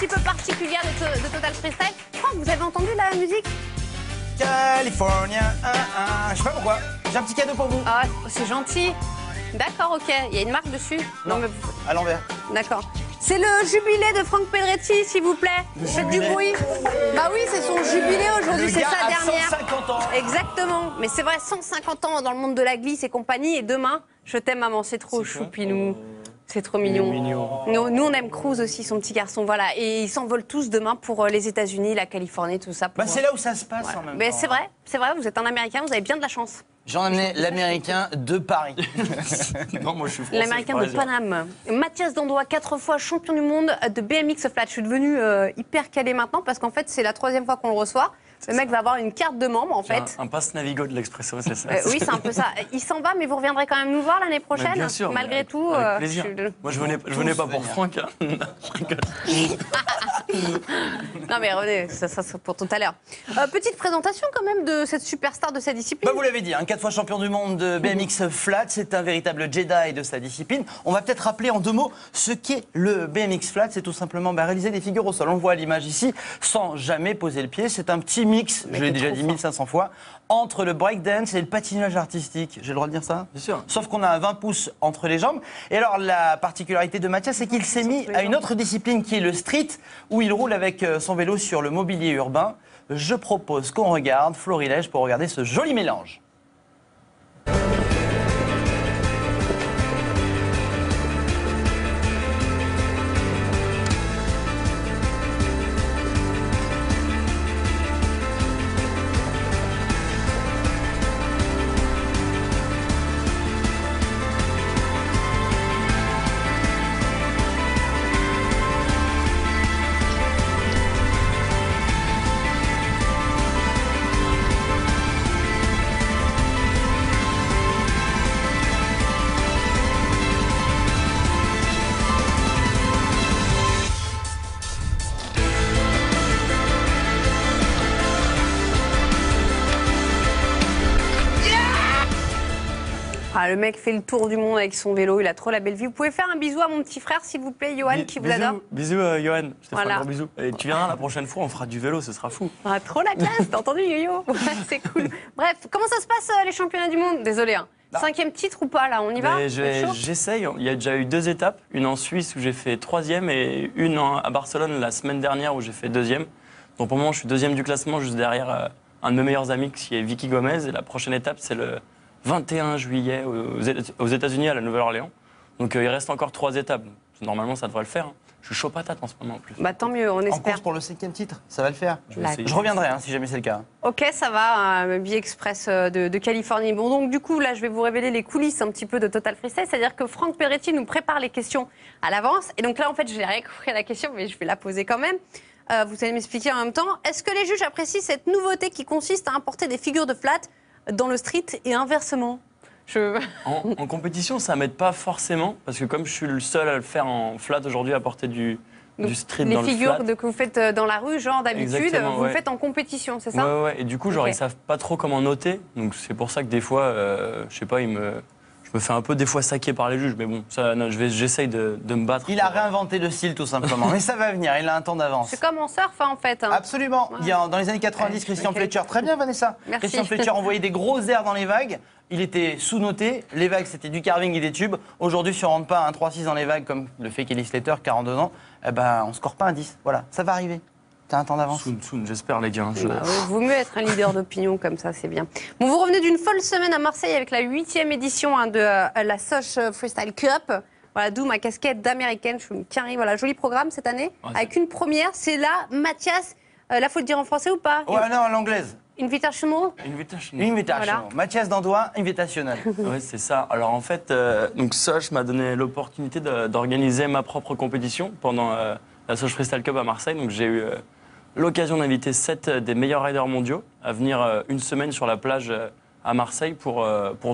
petit peu particulière de Total Freestyle. Franck, vous avez entendu la musique? California, je sais pas pourquoi. J'ai un petit cadeau pour vous. Ah, c'est gentil. D'accord, ok. Il y a une marque dessus? Non, mais... à l'envers. D'accord. C'est le jubilé de Franck Pedretti, s'il vous plaît. Faites du bruit. Bah oui, c'est son jubilé aujourd'hui, c'est sa dernière. 150 ans. Exactement. Mais c'est vrai, 150 ans dans le monde de la glisse et compagnie. Et demain, je t'aime, maman, c'est trop choupinou. C'est trop mignon. Nous, on aime Cruz aussi, son petit garçon. Voilà. Et ils s'envolent tous demain pour les États-Unis, la Californie, tout ça. Bah, c'est là où ça se passe en même temps. C'est vrai, vous êtes un Américain, vous avez bien de la chance. J'en ai amené l'Américain de Paris. Non, moi je suis français. L'Américain de Paname. Mathias Dandois, 4 fois champion du monde de BMX flat. Je suis devenue hyper calée maintenant parce qu'en fait, c'est la 3e fois qu'on le reçoit. Le mec va avoir une carte de membre en fait. Un passe Navigo de l'Expresso, c'est ça? Oui, c'est un peu ça. Il s'en va, mais vous reviendrez quand même nous voir l'année prochaine. Bien sûr. Malgré tout. Avec plaisir. Moi, je venais pas pour Franck. Hein. Non, mais revenez, ça c'est pour tout à l'heure. Petite présentation quand même de cette superstar de sa discipline. Bah, vous l'avez dit, 4 fois champion du monde de BMX flat, c'est un véritable Jedi de sa discipline. On va peut-être rappeler en 2 mots ce qu'est le BMX flat. C'est tout simplement réaliser des figures au sol. On le voit à l'image ici, sans jamais poser le pied. C'est un petit mix, je l'ai déjà dit 1500 fois, entre le breakdance et le patinage artistique. J'ai le droit de dire ça? Bien sûr. Sauf qu'on a un 20 pouces entre les jambes. Et alors, la particularité de Mathias, c'est qu'il s'est mis à une autre discipline qui est le street, où il roule avec son vélo sur le mobilier urbain. Je propose qu'on regarde Florilège pour regarder ce joli mélange. Ah, le mec fait le tour du monde avec son vélo, il a trop la belle vie. Vous pouvez faire un bisou à mon petit frère, s'il vous plaît, Johan, qui vous adore. Bisous, Johan. Je te fais un gros bisou. Et tu viendras la prochaine fois, on fera du vélo, ce sera fou. Ah, trop la classe, t'as entendu, Yo-Yo? C'est cool. Bref, comment ça se passe, les championnats du monde? Désolé, hein. 5e titre ou pas, là, on y va? J'essaye. Il y a déjà eu 2 étapes. Une en Suisse où j'ai fait 3e et une à Barcelone la semaine dernière où j'ai fait 2e. Donc pour le moment, je suis 2e du classement, juste derrière un de mes meilleurs amis qui est Vicky Gomez. Et la prochaine étape, c'est le 21 juillet aux États-Unis, à la Nouvelle-Orléans. Donc il reste encore 3 étapes. Normalement, ça devrait le faire. Hein. Je suis chaud patate en ce moment en plus. Bah tant mieux, on espère. En course pour le 5e titre, ça va le faire. Je reviendrai si jamais c'est le cas. Ok, ça va, billet express de Californie. Bon, donc du coup, là, je vais vous révéler les coulisses un petit peu de Total Freestyle. C'est-à-dire que Franck Pedretti nous prépare les questions à l'avance. Et donc là, en fait, je n'ai rien compris à la question, mais je vais la poser quand même. Vous allez m'expliquer en même temps. Est-ce que les juges apprécient cette nouveauté qui consiste à importer des figures de flat dans le street et inversement? En compétition, ça m'aide pas forcément, parce que comme je suis le seul à le faire en flat aujourd'hui, à porter du street dans le flat. Les figures que vous faites dans la rue, genre d'habitude, vous le faites en compétition, c'est ça? Ouais. Et du coup, genre, ils savent pas trop comment noter. Donc c'est pour ça que des fois, je sais pas, je me fais un peu des fois saquer par les juges. Mais bon, j'essaye de me battre. Il a réinventé le style tout simplement. Mais ça va venir, il a un temps d'avance. C'est comme en surf en fait. Hein. Absolument. Ouais. Il y a, dans les années 90, Christian Fletcher. Très bien Vanessa. Merci. Christian Fletcher envoyait des gros airs dans les vagues. Il était sous-noté. Les vagues, c'était du carving et des tubes. Aujourd'hui, si on ne rentre pas un 3-6 dans les vagues, comme le fait Kelly Slater, 42 ans, eh ben, on ne score pas un 10. Voilà, ça va arriver. T'as un temps d'avance. Soon, j'espère, les gars. Vaut mieux être un leader d'opinion comme ça, c'est bien. Bon, vous revenez d'une folle semaine à Marseille avec la 8e édition de la Soch Freestyle Cup. Voilà, d'où ma casquette d'américaine. Je suis carré. Voilà, joli programme cette année. Avec une première, c'est là, Mathias. Là, faut le dire en français ou pas? Ouais, non, en anglaise. Invitational. Voilà. Mathias Dandois, Invitational. Oui, c'est ça. Alors en fait, donc Soch m'a donné l'opportunité d'organiser ma propre compétition pendant la Soch Freestyle Cup à Marseille. Donc j'ai eu l'occasion d'inviter 7 des meilleurs riders mondiaux à venir une semaine sur la plage à Marseille pour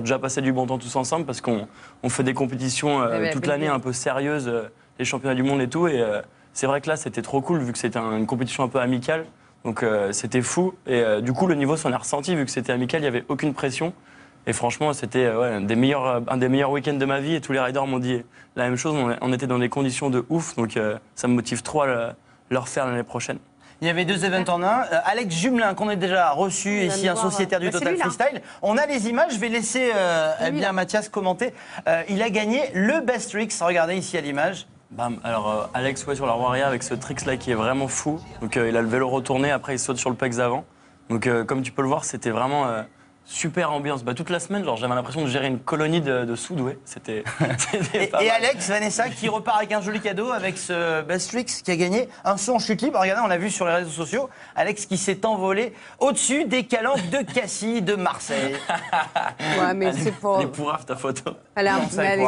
déjà passer du bon temps tous ensemble, parce qu'on fait des compétitions toute l'année un peu sérieuses, les championnats du monde et tout. Et c'est vrai que là, c'était trop cool vu que c'était une compétition un peu amicale. Donc c'était fou. Et du coup, le niveau s'en est ressenti vu que c'était amical, il n'y avait aucune pression. Et franchement, c'était un des meilleurs week-ends de ma vie. Et tous les riders m'ont dit la même chose. On était dans des conditions de ouf. Donc ça me motive trop à leur faire l'année prochaine. Il y avait 2 events en un. Alex Jumelin, qu'on a déjà reçu ici, un sociétaire du Total Freestyle. On a les images, je vais laisser Mathias commenter. Il a gagné le Best Tricks. Regardez ici à l'image. Bam. Alors Alex sur la roue arrière avec ce tricks là qui est vraiment fou. Donc il a le vélo retourné, après il saute sur le pegs avant. Donc comme tu peux le voir, c'était vraiment super ambiance. Toute la semaine, j'avais l'impression de gérer une colonie de sous-doués. C'était pas mal. Et Alex, Vanessa, qui repart avec un joli cadeau avec ce Best Tricks qui a gagné un saut en chute libre. Regardez, on l'a vu sur les réseaux sociaux. Alex qui s'est envolé au-dessus des calanques de Cassis de Marseille. Ouais, mais c'est pour. Les pourraves, ta photo. Elle est Non, ça, elle est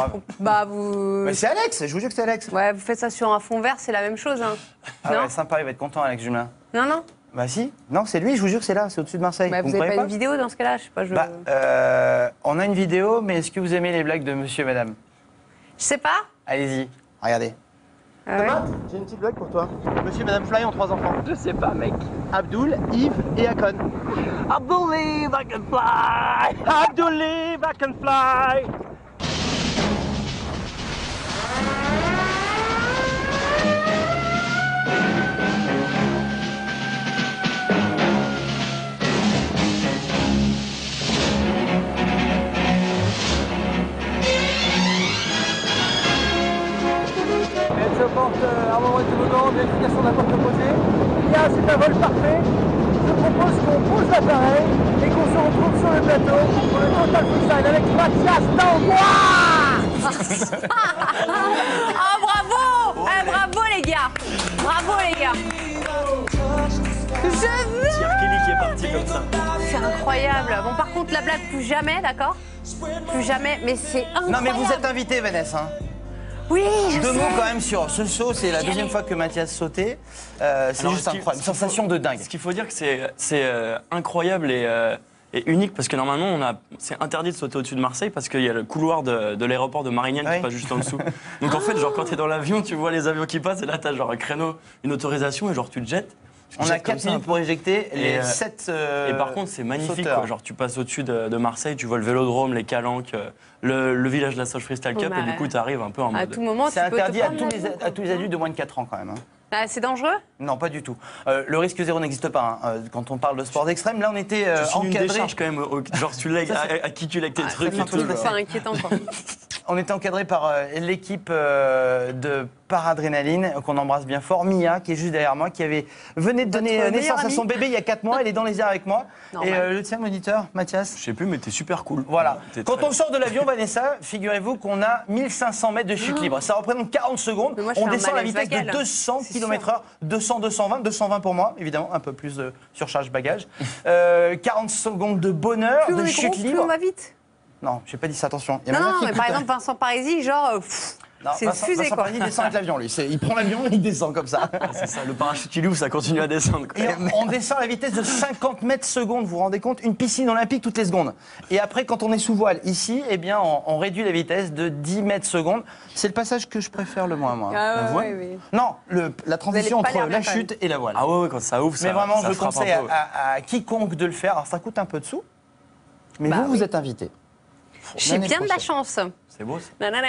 vous. Mais c'est Alex, je vous jure que c'est Alex. Ouais, vous faites ça sur un fond vert, c'est la même chose. Hein. Ah non ouais, sympa, il va être content, Alex Jumelin. Non. Bah si, non, c'est lui, je vous jure que c'est là, c'est au-dessus de Marseille. Bah, vous me n'avez croyez pas une vidéo dans ce cas-là, je sais pas. On a une vidéo, mais est-ce que vous aimez les blagues de monsieur et madame? Je sais pas. Allez-y, regardez. Ah ouais. J'ai une petite blague pour toi. Monsieur et madame Fly ont 3 enfants. Je sais pas, mec. Abdoul, Yves et Akon. I believe I can fly. I believe I can fly. Elle se porte un moment de toboggan, vérification de la porte opposée. Bien, c'est un vol parfait. Je propose qu'on pose l'appareil et qu'on se retrouve sur le plateau pour le Total Freestyle avec Mathias Dangois. Ah, bravo bravo les gars. Bravo les gars. Je veux. Tire Kelly qui est parti comme ça. C'est incroyable. Bon, par contre, la blague, plus jamais, d'accord? Plus jamais, mais c'est incroyable. Non mais vous êtes invité, Vanessa. Hein. Oui, je 2 sais. mots quand même sur ce saut, c'est la deuxième fois que Mathias sautait. C'est Alors, juste incroyable, une sensation de dingue. Ce qu'il faut dire que c'est incroyable et unique parce que normalement c'est interdit de sauter au-dessus de Marseille parce qu'il y a le couloir de l'aéroport de Marignane Oui. qui passe juste en dessous. Donc en fait quand t'es dans l'avion, tu vois les avions qui passent et là t'as un créneau, une autorisation et tu te jettes. Tu te On a jettes comme 4 ça un minutes peu. pour éjecter les Et, 7 Et par contre, c'est magnifique. sauteurs. Quoi. Tu passes au-dessus de Marseille, tu vois le vélodrome, les calanques, le village de la Soche Freestyle Cup, Bah, et du coup, tu arrives un peu en À mode. tout moment, C'est tu peux te interdit à prendre tous les adultes de moins de 4 ans quand même. Hein. Ah, c'est dangereux? Non, pas du tout. Le risque zéro n'existe pas. Hein. Quand on parle de sport d'extrême, là on était Tu signes une encadré. décharge quand même, tu lègues, à qui tu lègues tes trucs C'est et tout. pas inquiétant, quoi. On était encadré par l'équipe de Paradrénaline, qu'on embrasse bien fort, Mia, qui est juste derrière moi, qui venait de donner Votre naissance meilleure à son amie bébé il y a 4 mois. Elle est dans les airs avec moi. Normal. Et le tien, moniteur, Mathias. Je sais plus, mais t'es super cool. Voilà. T'es Quand très- on sort de l'avion, Vanessa, figurez-vous qu'on a 1500 mètres de chute libre. Ça représente 40 secondes. Mais moi, je On fais un descend à la malaise vitesse de vagal. 200 C'est km/h, 200, 220 pour moi, évidemment, un peu plus de surcharge bagage. 40 secondes de bonheur, Plus on de est chute gros, plus libre. on va vite. Non, j'ai pas dit ça, attention. Il y a Non, ma mère non, qui mais écoute. par exemple, Vincent Parisi, genre, Non, c'est une fusée, Vincent quoi. Parisi descend avec l'avion, lui. Il prend l'avion et il descend comme ça. C'est ça, le parachute il ouvre, ça continue à descendre. quoi. Et on descend à la vitesse de 50 mètres secondes, vous vous rendez compte? Une piscine olympique toutes les secondes. Et après, quand on est sous voile ici, eh bien, on réduit la vitesse de 10 mètres secondes. C'est le passage que je préfère le moins, moi. Ah, La ouais, voile. ouais. Non, la transition pas entre l'air bien, la quand chute et la voile. Ah ouais, quand ça ouvre, ça Mais vraiment, ça je frappe conseille un peu. à quiconque de le faire. Alors, ça coûte un peu de sous, mais Bah vous, oui. vous êtes invité. J'ai L'année bien de la prochaine. chance. C'est beau ça. Nanana.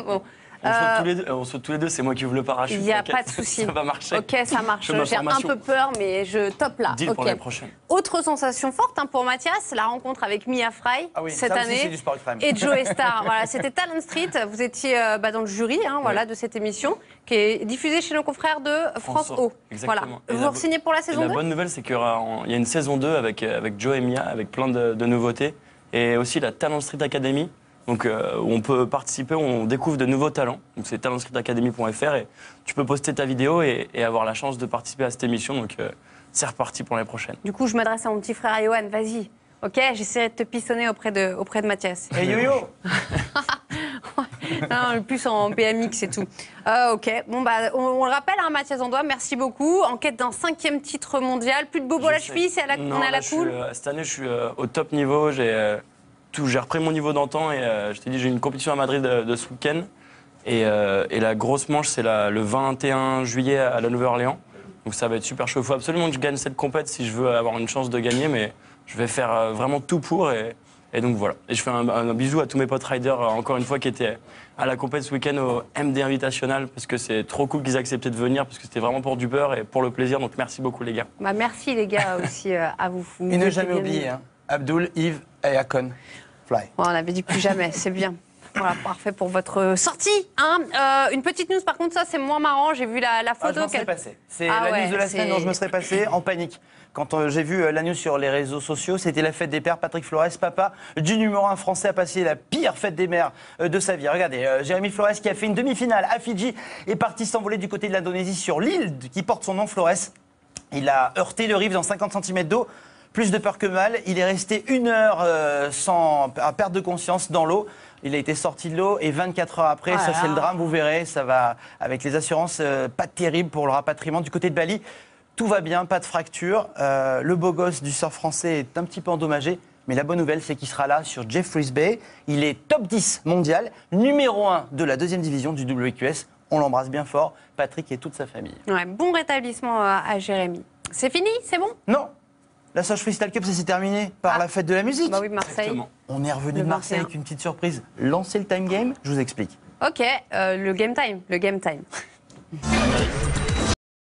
Bon. On saute tous les deux, c'est moi qui ouvre le parachute. Il n'y a t'inquiète. pas de souci. Ça va marcher. Ok, ça marche. Je fais ma J'ai un formation. peu peur, mais je top là. Deal Ok. pour l'année prochaine. Autre sensation forte hein, pour Mathias, la rencontre avec Mia Fry Ah oui, cette ça aussi, c'est année du sport extrême. et Joe Star. Voilà, c'était Talent Street. Vous étiez dans le jury voilà, de cette émission qui est diffusée chez nos confrères de France O. Voilà. Exactement. Et Vous vous signez pour la Et saison la 2? bonne nouvelle, c'est qu'il y a une saison 2 avec Joe et Mia, avec plein de nouveautés. Et aussi la Talent Street Academy, donc, où on peut participer, où on découvre de nouveaux talents. Donc c'est talentstreetacademy.fr et tu peux poster ta vidéo et avoir la chance de participer à cette émission. Donc c'est reparti pour l'année prochaine. Du coup, je m'adresse à mon petit frère Johan. Vas-y. Ok, j'essaierai de te pissonner auprès de Mathias. Et yo-yo. Non, plus en BMX et tout. Ok, bon bah on le rappelle, hein, Mathias Dangois, merci beaucoup. En quête d'un 5e titre mondial, plus de bobo à la Je sais. cheville, Non, on est à là, la je suis, cool. cette année, je suis au top niveau. J'ai repris mon niveau d'antan et je t'ai dit, j'ai une compétition à Madrid de ce week-end. Et la grosse manche, c'est le 21 juillet à la Nouvelle-Orléans. Donc ça va être super chaud. Il faut absolument que je gagne cette compète si je veux avoir une chance de gagner, mais je vais faire vraiment tout pour. Et Et donc voilà. Et je fais un bisou à tous mes potes riders, encore une fois, qui étaient à la compète ce week-end au MD Invitational, parce que c'est trop cool qu'ils aient accepté de venir, parce que c'était vraiment pour du beurre et pour le plaisir. Donc merci beaucoup les gars. Bah, merci les gars aussi à vous. Et ne jamais oublier, hein, Abdul, Yves et Akon. Fly. Bon, on avait dit plus jamais, c'est bien. Voilà, parfait pour votre sortie. Hein. Une petite news, par contre, ça c'est moins marrant. J'ai vu la photo. Je m'en serais passé. C'est Ah la ouais, news de la semaine dont je me serais passé en panique. Quand j'ai vu la news sur les réseaux sociaux, c'était la fête des pères. Patrick Flores, papa du numéro 1 français, a passé la pire fête des mères de sa vie. Regardez, Jérémy Flores qui a fait une demi-finale à Fidji est parti s'envoler du côté de l'Indonésie sur l'île qui porte son nom, Flores. Il a heurté le riff dans 50 cm d'eau. Plus de peur que mal. Il est resté 1 heure à perte de conscience dans l'eau. Il a été sorti de l'eau et 24 heures après, ça c'est le drame, vous verrez, ça va avec les assurances, pas terrible pour le rapatriement. Du côté de Bali, tout va bien, pas de fracture. Le beau gosse du surf français est un petit peu endommagé, mais la bonne nouvelle c'est qu'il sera là sur Jeffreys Bay. Il est top 10 mondial, numéro 1 de la 2e division du WQS. On l'embrasse bien fort, Patrick et toute sa famille. Ouais, bon rétablissement à Jérémy. C'est fini, c'est bon? Non, la Soche Freestyle Cup, ça s'est terminé par la fête de la musique. Bah oui, Marseille. Exactement. On est revenu Le de Marseille 21. avec une petite surprise. Lancez le time game, je vous explique. Ok, le game time.